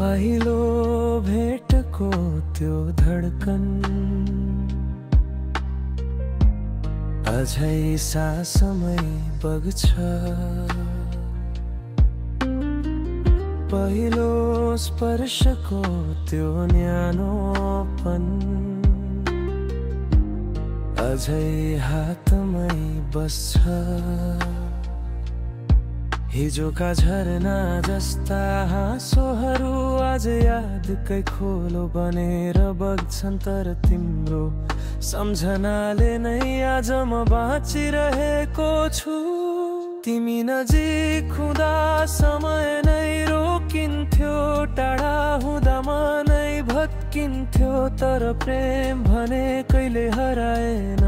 पहिलो भेटको त्यो धडकन अझै सासमै बग्छ। पहिलो स्पर्शको त्यो न्यानोपन अझै हातमै बस्छ। हिजोका झरना जस्ता हाँसोहरू आज यादकै खोलो बनेर बग्छन्। तर तिम्रो सम्झनाले नै आज म बाँचिरहेको छु। तिमी नजिक हुँदा समय नै रोकिन्थ्यो, टाढा हुँदा मनै भत्किन्थ्यो। तर प्रेम भने कहिले हराएन,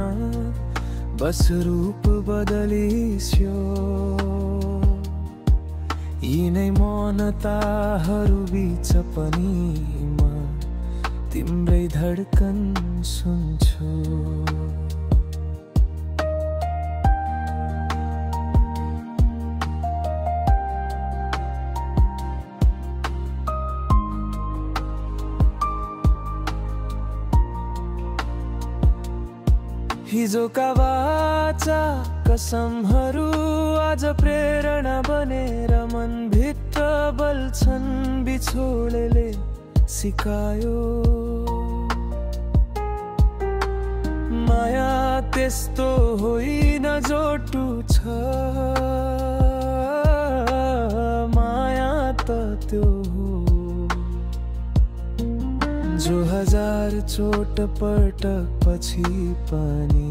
बस रूप बदलिस्यो। यिनै मौनताहरू बीच पनि म तिम्रै धडकन सुन्छु। हिजोका वाचा कसमहरू आज प्रेरणा बनेर मनभित्र बल्छन्। बिछोडले सिकायो माया त्यस्तो होइन जो टुट्छ, माया त त्यो हो जो हजार चोट पटक पछि पनि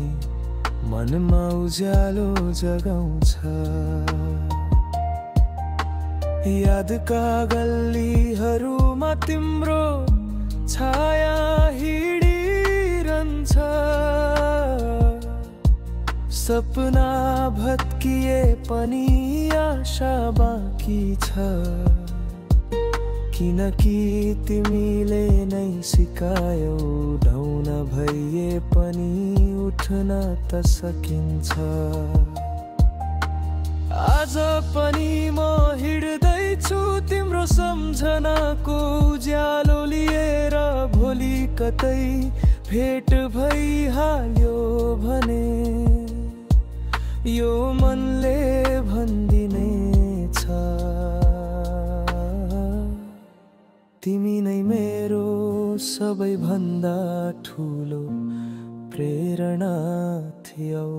मनमा उज्यालो जगाउँछ। यादका गल्लीहरूमा तिम्रो छाया हिँडिरहन्छ। सपना भत्किए पनि आशा बाँकी छ। किनकि तिमीले नै सिकायौ, ढौन भइए पनि उठ्न त सकिन्छ। आज पनि म हिँड्दैछु तिम्रो सम्झनाको उज्यालो लिएर। भोलि कतै भेट भइहाल्यो भने यो मनले भन्दिनेछ, तिमी नै मेरो सबैभन्दा ठुलो प्रेरणा थियौ।